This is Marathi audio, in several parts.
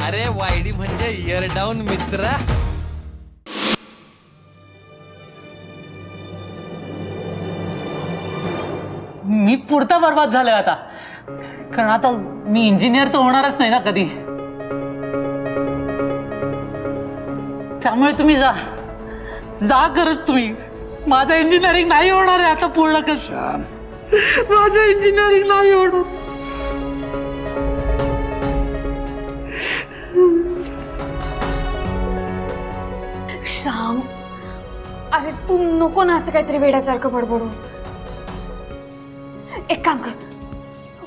अरे वायडी म्हणजे इयर डाऊन मित्रा. मी पुरता बर्बाद झालोय आता, कारण आता मी इंजिनियर तर होणारच नाही ना कधी. त्यामुळे तुम्ही जा जा खरंच तुम्ही. माझं इंजिनिअरिंग नाही होणार आहे आता पूर्ण कर. माझं इंजिनिअरिंग नाही होणार. श्याम, अरे तू नको ना असं काहीतरी वेड्यासारखं बडबडूस. एक काम कर,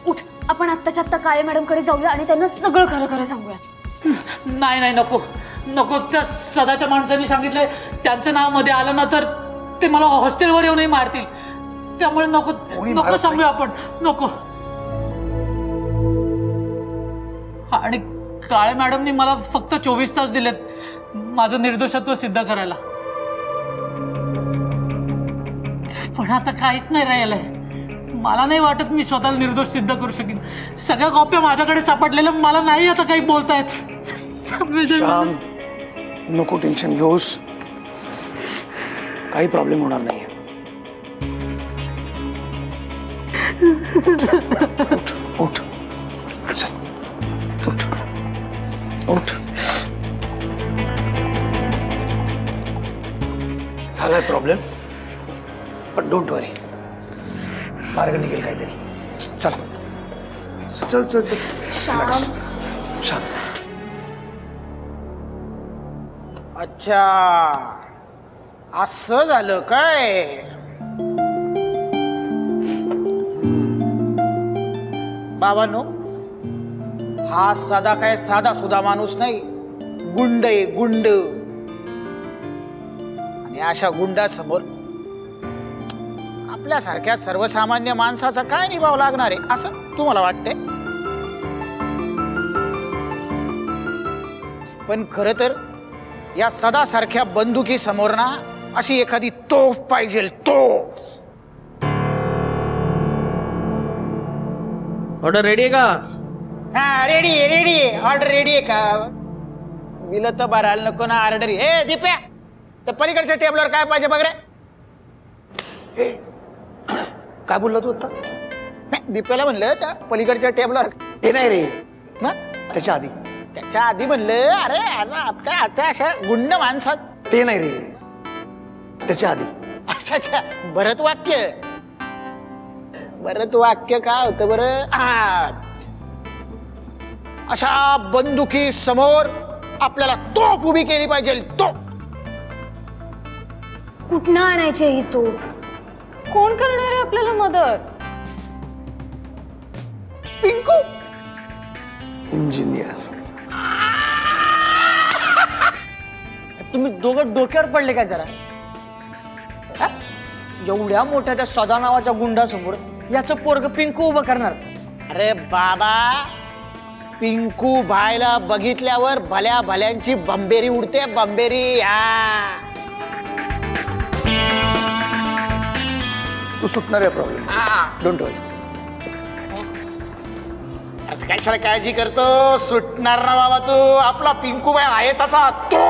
उठ, आपण आत्ताच्या आत्ता काळे मॅडम कडे जाऊया आणि त्यांना सगळं खरं खरं सांगूया. नाही नाही नको नको. त्या सदाच्या माणसांनी सांगितलंय त्यांचं नाव मध्ये आलं ना तर ते मला हॉस्टेलवर येऊनही मारतील. त्यामुळे नको नको सांगूया आपण, नको. आणि काळे मॅडमनी मला फक्त 24 तास दिलेत माझं निर्दोषत्व सिद्ध करायला. पण आता काहीच नाही राहिलंय. मला नाही वाटत मी स्वतःला निर्दोष सिद्ध करू शकेन. सगळ्या कॉप्या माझ्याकडे सापडलेल्या, मला नाही आता काही बोलतायत. नको टेन्शन घेऊस, काही प्रॉब्लेम होणार नाही. उठ उठ उठ. झालाय प्रॉब्लेम, पण डोंट वरी, मार्ग निघेल काहीतरी. चल चल चल चल. श्याम, शांत. अच्छा, असं झालं काय? बाबांनो, हा सदा काय साधा सुधा माणूस नाही, गुंड आहे गुंड. आणि अशा गुंडासमोर आपल्यासारख्या सर्वसामान्य माणसाचा काय निभाव लागणार आहे असं तुम्हाला वाटतंय? पण खरं तर या सदासारख्या बंदुकी समोर ना अशी एखादी तोफ पाहिजे, तोफ. ऑर्डर रेडी आहे का? हा, रेडी आहे, रेडी आहे. ऑर्डर रेडी आहे का? दिलं तर भरायला नको ना ऑर्डर. हे दीप्या, त्या पलीकडच्या टेबलवर काय पाहिजे बघ रे. काय बोलला तू आता? नाही, दीप्याला म्हणलं त्या पलीकडच्या टेबलवर. ते नाही रे, मग त्याच्या आधी. त्याच्या आधी म्हणलं अरे आता अशा गुंड माणसात. ते नाही रे, त्याच्या आधी. अच्छा अच्छा, भरत वाक्य. भरत वाक्य काय होतं बरं? अशा बंदुकी समोर आपल्याला तोफ उभी केली पाहिजे, तोफ. कुठनं आणायची ही तोफ? कोण करणार आहे आपल्याला मदत? पिंकू इंजिनियर. तुम्ही दोघं डोक्यावर पडले काय जरा? एवढ्या मोठ्या त्या सदा नावाच्या गुंडासमोर याचं पोरग पिंकू उभं करणार? अरे बाबा, पिंकू भाईला बघितल्यावर भल्या भल्यांची बंबेरी उडते, बंबेरी. तू सुटणार आहे प्रॉब्लेम, डोंट वरी. कशाला काळजी करतो? सुटणार ना बाबा तू. आपला पिंकू भाई आहे तसा तो.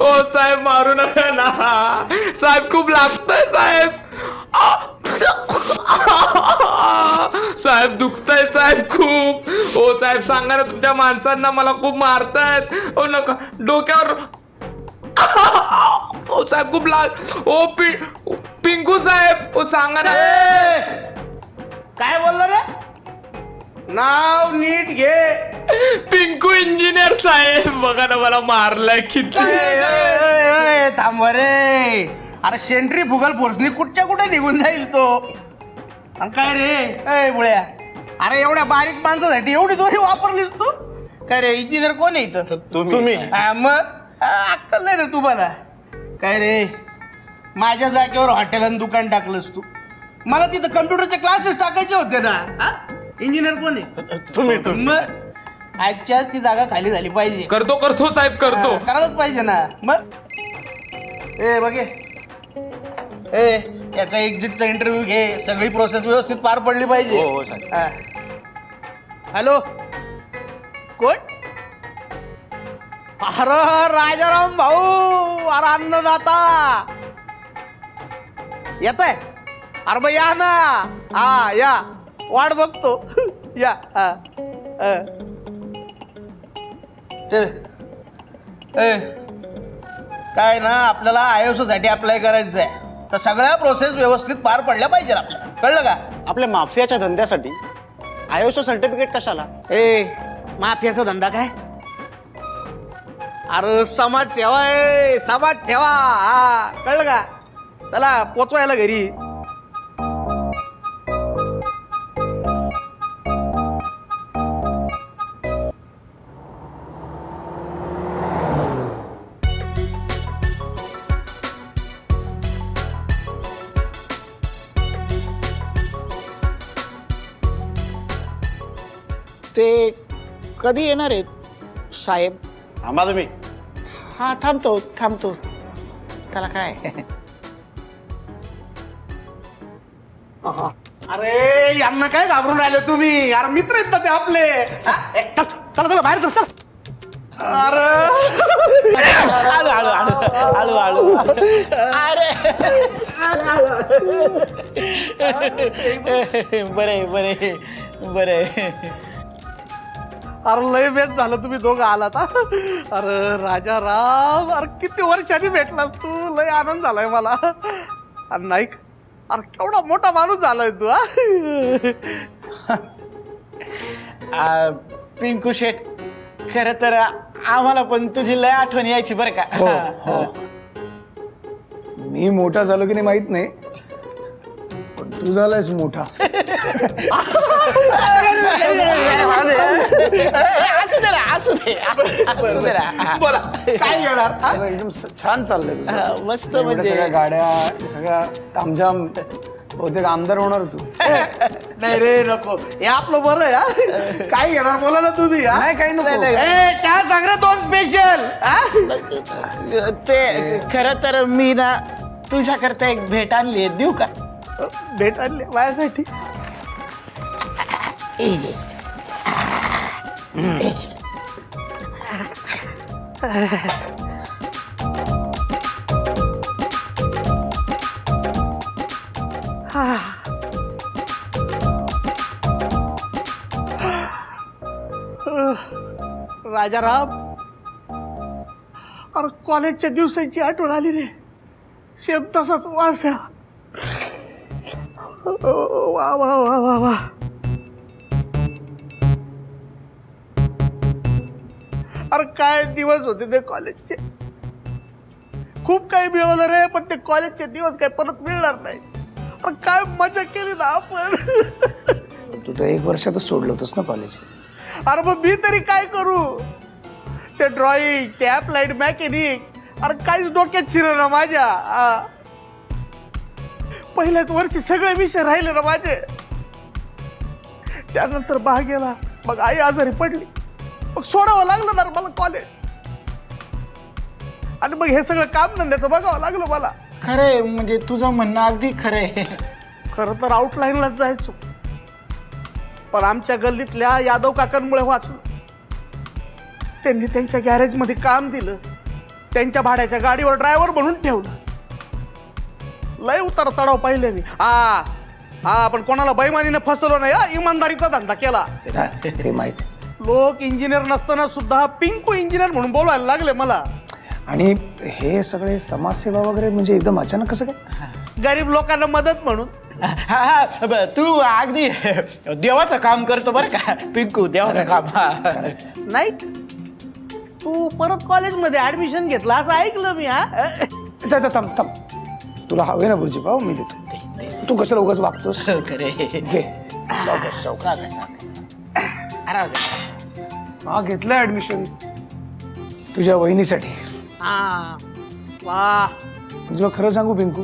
ओ साहेब, मारू नका ना साहेब, खूप लागतंय साहेब. साहेब दुखतंय साहेब खूप. ओ साहेब सांगा ना तुमच्या माणसांना, मला खूप मारतायत. ओ नका, डोक्यावर. ओ साहेब खूप लाग. ओ पिंकू साहेब, ओ सांगा ना. काय बोललो रे? नाव नीट घे. पिंकू इंजिनियर साहेब, बघा ना मला मारलंय किती. थांब रे. अरे सेंट्री फुगल फोर्सनी कुठे निघून जाईल तो. आणि काय रे बुळ्या, अरे एवढ्या बारीक माणसासाठी एवढी दोरी वापरलीस तू? काय रे, इंजिनियर कोण आहे इथं? तुम्ही. मग अक्कल नाही रे तुम्हाला? काय रे, माझ्या जागेवर हॉटेल आणि दुकान टाकलंस तू. मला तिथं कम्प्युटरचे क्लासेस टाकायचे होते ना. इंजिनियर कोण आहे? तुम्ही. मग आजच्याच ती जागा खाली झाली पाहिजे. करतो साहेब, करतो. करायलाच पाहिजे ना. मग ए बघे ए याचा एक्झिटचा इंटरव्ह्यू घे, सगळी प्रोसेस व्यवस्थित पार पडली पाहिजे. हा. हॅलो कोण? अरे राजाराम भाऊ, अरे अन्नदाता येत आहे. अरे मग या ना. हा या, वाट बघतो. या. हा. ए काय ना, आपल्याला ISO साठी अप्लाय करायचं आहे, तर सगळ्या प्रोसेस व्यवस्थित पार पडल्या पाहिजे आपल्याला, कळलं का? आपल्या माफियाच्या धंद्यासाठी ISO सर्टिफिकेट कशाला? ए माफियाचा धंदा काय? अरे समाज सेवा आहे, समाज सेवा. हा कळलं का? चला पोचवायला घरी. ते कधी येणार आहेत साहेब? थांबा तुम्ही. हा थांबतो थांबतो. त्याला काय? अरे यांना काय घाबरून राहिले तुम्ही? अरे मित्र आहेत ना ते आपले. हा? ए, चल चला चला बाहेर चल. अरे आळू आळू आळू आळू आळू. अरे बरे बरे बरे. अरे लय बेस झालं तुम्ही दोघं आलात. अरे राजा राम, अरे किती वर्षांनी भेटलास तू, लय आनंद झालाय मला. अरे नाईक, अरे केवढा मोठा माणूस झालाय तू. पिंकू शेठ, खर तर आम्हाला पण तुझी लय आठवण यायची बरं का. मी मोठा झालो की नाही माहित नाही, पण तू झालायस मोठा. असू दे ना, असू दे असू दे ना. बोला काय घेणार? अरे, एकदम छान चाललंय तुझं. मस्त एवढ्या म्हणजे सगळ्या गाड्या, सगळ्या तामझाम. बहुतेक आमदार होणार तू. नाही रे नको, हे आपलं बरं आहे. हा? काय घेणार बोला ना तुम्ही. हा? नाही काही नको. ए, चहा सांग रे 2 स्पेशल. ते खरं तर मी ना तुझ्याकरता एक भेट आणली आहे, देऊ का? भेट आणली माझ्यासाठी. राजाराम, अरे कॉलेजच्या दिवसांची आठवण आली रे. शेम तसाच वास आहे. वा वा वा वा वा. अरे काय दिवस होते ते कॉलेजचे. खूप काही मिळवलं रे, पण ते कॉलेजचे दिवस काय परत मिळणार नाही. अरे काय मजा केली ना आपण. तू तर 1 वर्षातच सोडलं होतंस ना कॉलेज. अरे मग मी तरी काय करू? ते ड्रॉइंग, ते अप्लाइड मॅकॅनिक, अरे काहीच डोक्यात शिरलं ना माझ्या. पहिल्याच वर्षी सगळे विषय राहिले ना माझे. त्यानंतर बा गेला, मग आई आजारी पडली, मग सोडावं लागलं ना मला कॉलेज. आणि मग हे सगळं काम धंद्याचं बघावं लागलं मला. खरंय, म्हणजे तुझं म्हणणं अगदी खरंय. खरं तर आउटलाईनलाच जायचो, पण आमच्या गल्लीतल्या यादव काकांमुळे वाचलो. त्यांनी त्यांच्या गॅरेजमध्ये काम दिलं, त्यांच्या भाड्याच्या गाडीवर ड्रायव्हर म्हणून ठेवलं. लय उतार चढाव पाहिले मी. हा पण कोणाला बैमानीने फसवलं नाही. इमानदारीचा धंदा केला. ते माहिती. लोक इंजिनियर नसताना सुद्धा पिंकू इंजिनियर म्हणून बोलवायला लागले मला. आणि हे सगळे समाजसेवा वगैरे म्हणजे एकदम अचानक कसं काय? गरीब लोकांना मदत म्हणून. तू अगदी देवाचं काम करतो बरं का पिंकू, देवाचं काम. नाही, तू परत कॉलेजमध्ये ऍडमिशन घेतला असं ऐकलं मी. थांब थांब, तुला हवे ना बुर्जी पाव, मी देतो. तू कशाला उगाच वागतोस? खरे घे. सावकाश, सावकाश. हा घेतलं ऍडमिशन तुझ्या वहिनीसाठी. वा, तुला खरं सांगू पिंकू,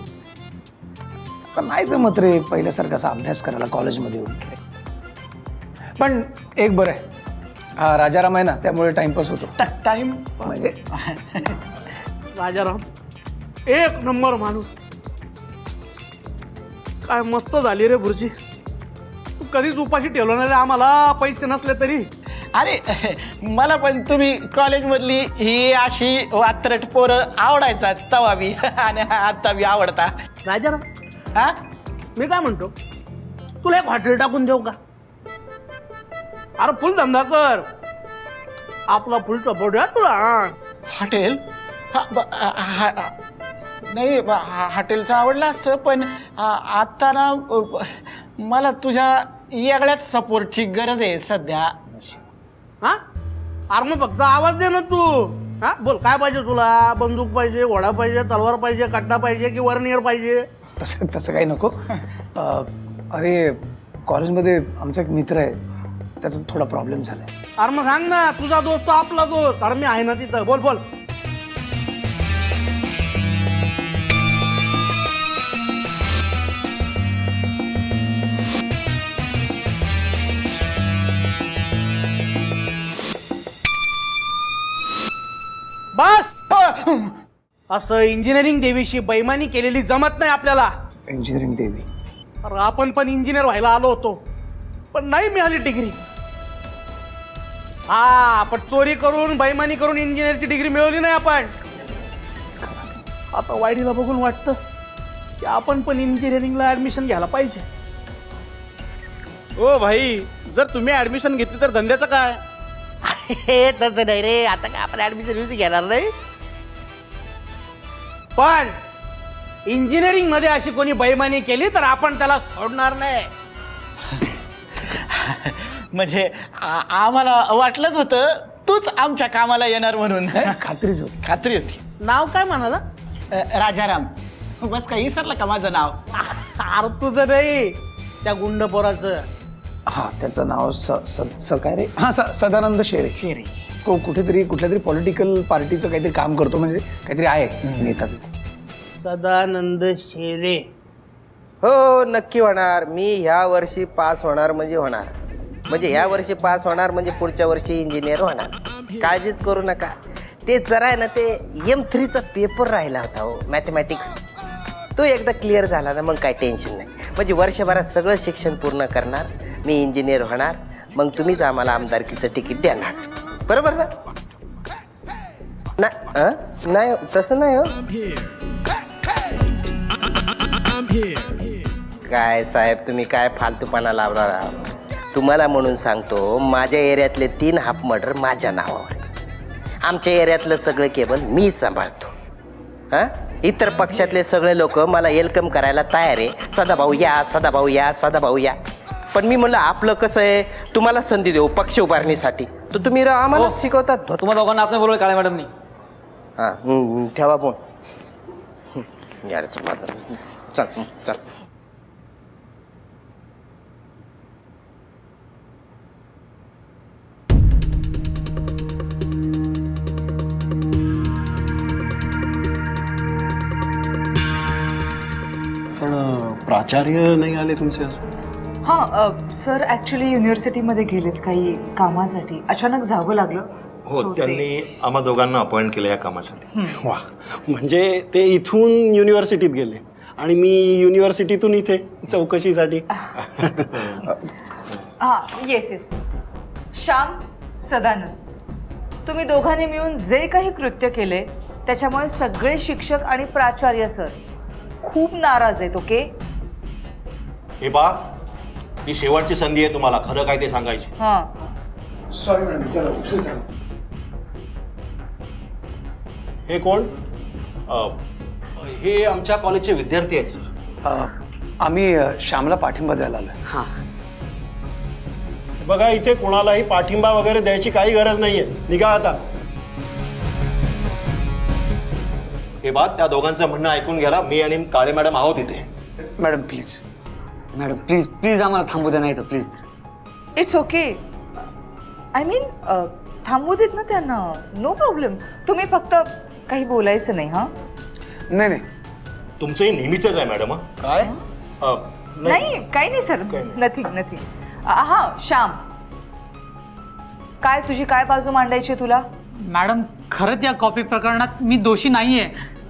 पण नाही जमत रे पहिल्यासारखा असा अभ्यास करायला कॉलेजमध्ये येऊन. पण एक बरं आहे, हा राजाराम आहे ना, त्यामुळे टाइमपास होतो. टाइम म्हणजे राजाराम, एक नंबर माणूस. काय मस्त झाली रे भुर्जी. तू कधीच उपाशी ठेवलं नाही रे आम्हाला, पैसे नसले तरी. अरे मला पण तुम्ही कॉलेजमधली ही अशी वात्रट पोरं आवडायचा तवा बी आणि आता बी आवडता. राजाराम, हा मी काय म्हणतो, तुला एक हॉटेल टाकून देऊ का? अरे फुल धंदा कर, आपला फुल सपोर्ट आहे तुला. हॉटेल नाही हॉटेलचं आवडलं असतं, पण आता ना मला तुझ्या वेगळ्याच सपोर्टची गरज आहे सध्या. हा अरे मग फक्त आवाज दे ना तू. हा बोल, काय पाहिजे तुला? बंदूक पाहिजे, घोडा पाहिजे, तलवार पाहिजे, कट्टा पाहिजे की वर्नियर पाहिजे? तसं काही नको. अरे कॉलेजमध्ये आमचा एक मित्र आहे, त्याचा थोडा प्रॉब्लेम झाला आहे. अरे मग सांग ना, तुझा दोस्त तो आपला दोस्त. अरे मी आहे ना तिथं, बोल बोल. बस. असं इंजिनिअरिंग देवीशी बैमानी केलेली जमत नाही आपल्याला. इंजिनिअरिंग देवी? अरे आपण पण इंजिनियर व्हायला आलो होतो, पण नाही मिळाली डिग्री. हा पण चोरी करून बैमानी करून इंजिनिअरची डिग्री मिळवली नाही आपण. आता वाईडीला बघून वाटतं की आपण पण इंजिनिअरिंगला ऍडमिशन घ्यायला पाहिजे. ओ भाई, जर तुम्ही ऍडमिशन घेतली तर धंद्याचं काय? हे तसं नाही रे, आता काय आपण ऍडमिशन घेणार नाही. पण इंजिनिअरिंग मध्ये अशी कोणी बैमानी केली तर आपण त्याला सोडणार नाही. म्हणजे आम्हाला वाटलंच होतं तूच आमच्या कामाला येणार म्हणून. खात्रीच होती. खात्री होती. नाव काय म्हणाला? राजाराम. बस काही विसरलं का माझं नाव? अरे तुझं नाही, त्या गुंड पोराचं. हा, त्याचं नाव काय रे? हा, सदानंद शेरे. शेरे. कुठेतरी कुठल्या तरी पॉलिटिकल पार्टीचं काहीतरी काम करतो, म्हणजे काहीतरी आहे नेता. सदानंद शेरे. हो नक्की होणार. मी ह्या वर्षी पास होणार म्हणजे होणार. म्हणजे ह्या वर्षी पास होणार म्हणजे पुढच्या वर्षी इंजिनियर होणार. काळजीच करू नका. ते जरा आहे ना, ते M3चा पेपर राहिला होता हो, मॅथमॅटिक्स. तो एकदा क्लिअर झाला ना, मग काय टेन्शन नाही. म्हणजे वर्षभरात सगळं शिक्षण पूर्ण करणार, मी इंजिनियर होणार, मग तुम्हीच आम्हाला आमदारकीचं तिकीट देणार. बरोबर ना? नाही तसं नाही हो. काय साहेब, तुम्ही काय फालतूपणा लावणार आहात? तुम्हाला म्हणून सांगतो, माझ्या एरियातले 3 हाफ मर्डर माझ्या नावावर. आमच्या एरियातलं सगळं केबल मी सांभाळतो. हां, इतर पक्षातले सगळे लोक मला वेलकम करायला तयार आहे. सदाभाऊ या, सदाभाऊ या, सदाभाऊ या. पण मी म्हणलं आपलं कसं आहे, तुम्हाला संधी देऊ पक्ष उभारणीसाठी, तर तुम्ही आम्हाला शिकवतात. तुम्हाला दोघांना आपण बोलवलं काळे मॅडमनी. हां ठेवा फोन. यायचं माझं. चल चल. पण प्राचार्य नाही आले तुमचे? हां सर, ॲक्च्युली युनिव्हर्सिटीमध्ये गेलेत काही कामासाठी, अचानक जावं लागलं. हो, त्यांनी आम्हा दोघांना अपॉइंट केलं या कामासाठी. वा, म्हणजे ते इथून युनिव्हर्सिटीत गेले आणि मी युनिव्हर्सिटीतून इथे चौकशीसाठी. हां येस. श्याम, सदानंद, तुम्ही दोघांनी मिळून जे काही कृत्य केले त्याच्यामुळे सगळे शिक्षक आणि प्राचार्य सर खूप नाराज आहेत. ओके, हे बा, ही शेवटची संधी आहे तुम्हाला खरं काय ते सांगायची. हां सॉरी मॅडम, चला उशीर झाला. हे कोण? हे आमच्या कॉलेजचे विद्यार्थी आहेत सर. आम्ही श्यामला पाठिंबा द्यायला आलो. बघा, इथे कोणालाही पाठिंबा वगैरे द्यायची काही गरज नाहीये. निघा आता. हे बा, त्या दोघांचं म्हणणं ऐकून घ्यायला मी आणि काळे मॅडम आहोत इथे. Madam please. Madam please please आम्हाला थांबू द्या, नाही तर please. It's okay. I mean थांबू देत ना त्यांना, नो प्रॉब्लेम. तुम्ही फक्त काही बोलायचं नाही. हां नाही, तुमचंही नेहमीच आहे मॅडम. काय? नाही, काही नाही सर, नथिंग. हां श्याम, काय तुझी काय बाजू मांडायची तुला? मॅडम, खरंच या कॉपी प्रकरणात मी दोषी नाहीये.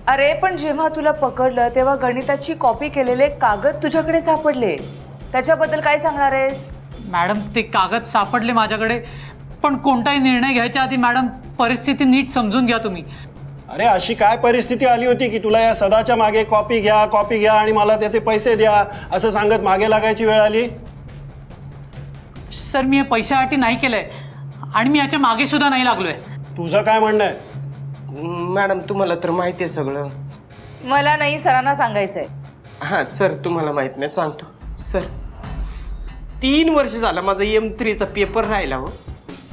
अरे पण जेव्हा तुला पकडलं तेव्हा गणिताची कॉपी केलेले कागद तुझ्याकडे सापडले, त्याच्याबद्दल काय सांगणार आहेस? मॅडम ते कागद सापडले माझ्याकडे, पण कोणताही निर्णय घ्यायच्या आधी मॅडम परिस्थिती नीट समजून घ्या तुम्ही. अरे अशी काय परिस्थिती आली होती की तुला या सदाच्या मागे कॉपी घ्या आणि मला त्याचे पैसे द्या असं सांगत मागे लागायची वेळ आली? सर मी हे पैशासाठी नाही केलंय आणि मी याच्या मागे सुद्धा नाही लागलोय. तुझं काय म्हणणं आहे? मॅडम तुम्हाला तर माहिती आहे सगळं. मला नाही, सरांना सांगायचंय. हां सर, तुम्हाला माहित नाही सांगतो. सर 3 वर्ष झालं माझा M3चा पेपर राहिला हो.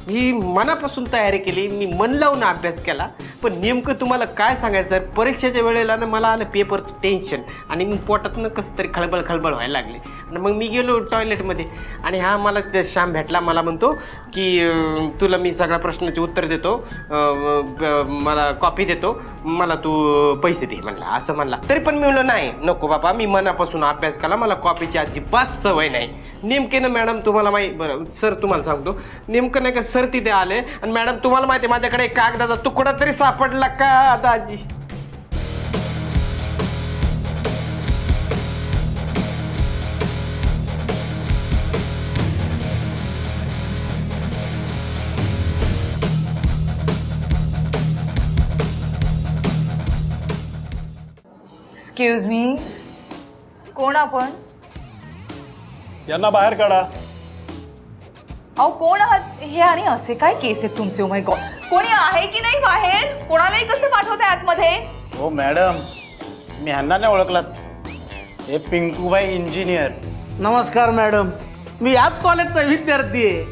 मी मनापासून तयारी केली, मी मन लावून अभ्यास केला, पण नेमकं तुम्हाला काय सांगायचं सर, परीक्षेच्या वेळेला ना मला आलं पेपरचं टेन्शन आणि मग पोटातनं कसं तरी खळबळ व्हायला लागले. आणि मग मी गेलो टॉयलेटमध्ये आणि हा मला ते श्याम भेटला. मला म्हणतो की तुला मी सगळ्या प्रश्नाचे उत्तर देतो, मला कॉपी देतो, मला तू पैसे दे म्हणला, असं म्हणला. तरी पण मी म्हणलं नाही, नको बाबा, मी मनापासून अभ्यास केला, मला कॉपीची अजिबात सवय नाही. नेमके ना मॅडम तुम्हाला बरं सर तुम्हाला सांगतो, नेमकं नाही का सर तिथे आले आणि मॅडम तुम्हाला माहिती आहे माझ्याकडे कागदाचा तुकडा तरी सापडला का दाजी? एक्सक्यूज मी, कोण आपण? यांना बाहेर काढा. अहो कोण आहात हे आणि असे काय केस आहेत तुमचे? ओ माय गॉड, कोणी आहे की नाही बाहेर? कोणालाही कसं पाठवताय आतमध्ये? हो मॅडम, मी ह्यांना नाही ओळखलात, हे पिंकूबाई इंजिनियर. नमस्कार मॅडम, मी याच कॉलेजचा विद्यार्थी आहे.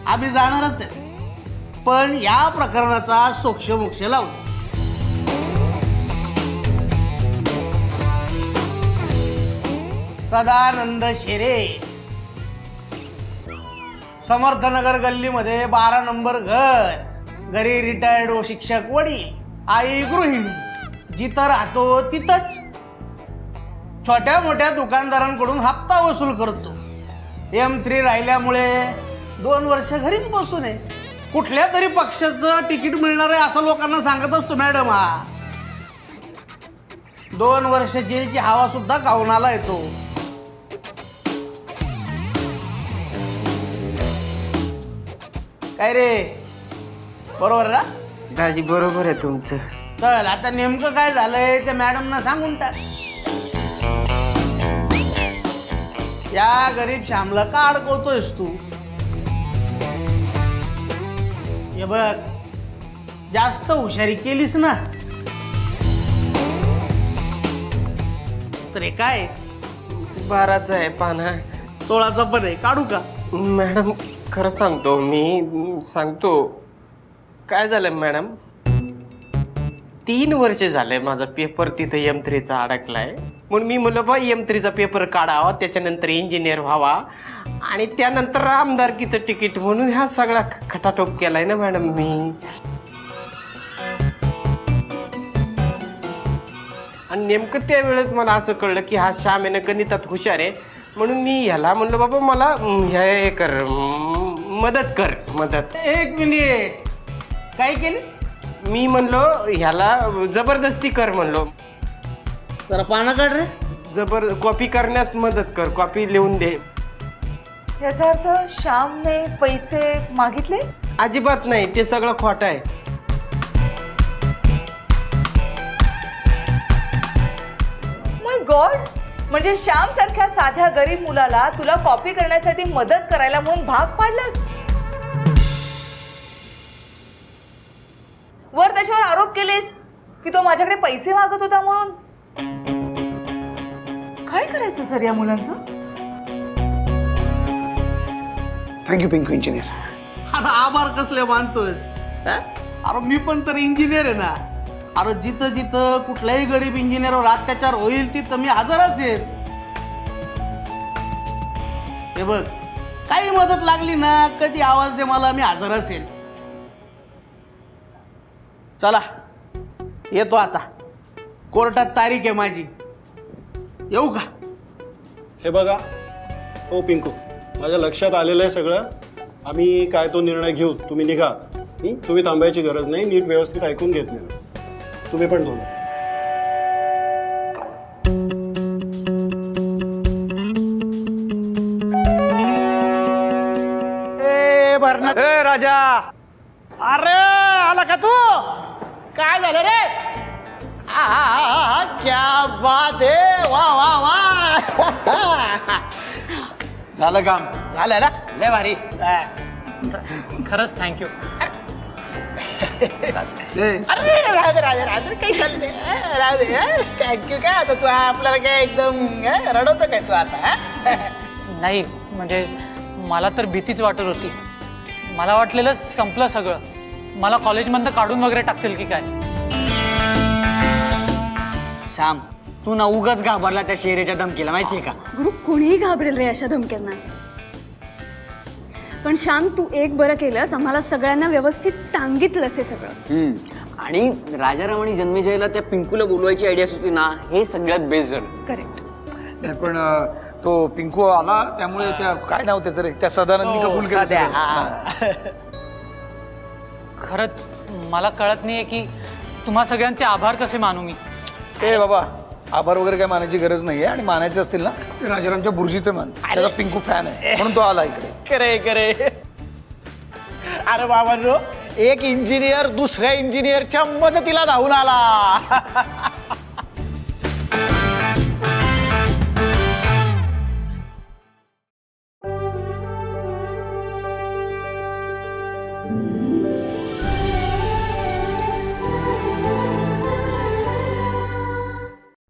आम्ही जाणारच आहे, पण या प्रकरणाचा सोक्षमोक्ष लावू. सदानंद शेरे, समर्थनगर गल्लीमध्ये 12 नंबर घर, घरी रिटायर्ड शिक्षक वडील, आई गृहिणी, जिथं राहतो तिथंच छोट्या मोठ्या दुकानदारांकडून हप्ता वसूल करतो. M3 राहिल्यामुळे 2 वर्ष घरीच बसून आहे. कुठल्या तरी पक्षाचं तिकीट मिळणार आहे असं लोकांना सांगत असतो मॅडम. हा 2 वर्ष जेलची हवा सुद्धा खाऊन येतो. काय रे, बरोबर ना दाजी? बरोबर आहे तुमचं. चल आता नेमकं काय झालंय ते मॅडमना सांगून टाक. या गरीब श्यामला का अडकवतोयस तू? हे बघ, जास्त हुशारी केलीस ना तर हे काय 12चा आहे पाना, 16चा पण आहे, काढू का? मॅडम खरं सांगतो, मी सांगतो काय झालं मॅडम. 3 वर्ष झालंय माझा पेपर तिथं M3चा अडकलाय, म्हणून मी म्हणलं बा M3चा पेपर काढावा, त्याच्यानंतर इंजिनियर व्हावा आणि त्यानंतर आमदारकीचं तिकीट, म्हणून हा सगळा खटाटोप केलाय ना मॅडम मी. आणि नेमकं त्या वेळेस मला असं कळलं की हा श्याम यानं गणितात हुशार आहे, म्हणून मी ह्याला म्हणलं बाबा मला हे कर, मदत. एक मिनिट, काय केली? मी म्हणलो ह्याला जबरदस्ती कर म्हणलो, जरा पानं काढ रे. कॉपी करण्यात मदत कर, कॉपी लिहून दे. याचा अर्थ श्यामने पैसे मागितले? अजिबात नाही, ते सगळं खोटं आहे. माय गॉड, म्हणजे श्याम सारख्या साध्या गरीब मुलाला तुला कॉपी करण्यासाठी मदत करायला म्हणून भाग पाडलास? वर त्याच्यावर आरोप केलेस की तो माझ्याकडे पैसे मागत होता म्हणून. काय करायचं सर या मुलांचं? Thank you Pinku engineer. अरे आभार कसले मानतोय? अरे मी पण तर इंजिनियर आहे ना. अरे जिथं जिथं कुठल्याही गरीब इंजिनियरवर अत्याचार होईल तिथं मी हजर असेल. हे बघ, काही मदत लागली ना कधी आवाज दे मला, मी हजर असेल. चला येतो आता, कोर्टात तारीख आहे माझी, येऊ का? हे बघा हो पिंकू, माझ्या लक्षात आलेलं आहे सगळं. आम्ही काय तो निर्णय घेऊ, तुम्ही निघा. तुम्ही थांबायची गरज नाही, नीट व्यवस्थित ऐकून घेतलेलं तुम्ही पण दोन. राजा. अरे आला का तू? काय झालं रे? क्या बात आहे, वा वा वा. झालं काम. झालं ना, लय भारी. खरंच थँक्यू. अरे राधे राधे राधे काही चाललं नाही. राधे थँक्यू. काय आता तू आपल्याला काय एकदम रडवतो काय तू आता? नाही म्हणजे मला तर भीतीच वाटत होती. मला वाटलेलं संपलं सगळं. मला कॉलेजमधनं काढून वगैरे टाकतील की काय. श्याम, तू ना उगाच घाबरला त्या शेरेच्या धमकीला, माहितीये का? गुरु कोणीही घाबरेल रे अशा धमक्यांना. पण श्याम तू एक बरं केलंस, आम्हाला सगळ्यांना व्यवस्थित सांगितलंस हे सगळं. आणि राजारामाने जन्मेजयला त्या पिंकूला बोलवायची आयडिया सुचली ना, हे सगळ्यात बेस्ट झालं. करेक्ट. पण तो पिंकू आला त्यामुळे त्या काय नाव त्याचं रे, त्या सदानंदी कबूल केलं सगळं. खरंच मला कळत नाहीये की तुम्हा सगळ्यांचे आभार कसे मानू मी. ए बाबा, आभार वगैरे काय मानायची गरज नाहीये. आणि मानायचे असतील ना ते राजारामच्या बुर्जीचे मान. त्याचा पिंकू फॅन आहे म्हणून तो आला इकडे. करे करे. अरे बाबांनो, एक इंजिनियर दुसऱ्या इंजिनियरच्या मदतीला धावून आला.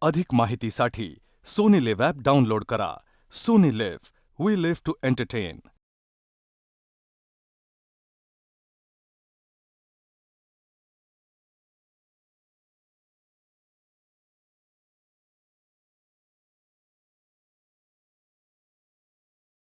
अधिक माहितीसाठी सोनी लिव्ह ॲप डाउनलोड करा. Sony LIV, we live to entertain.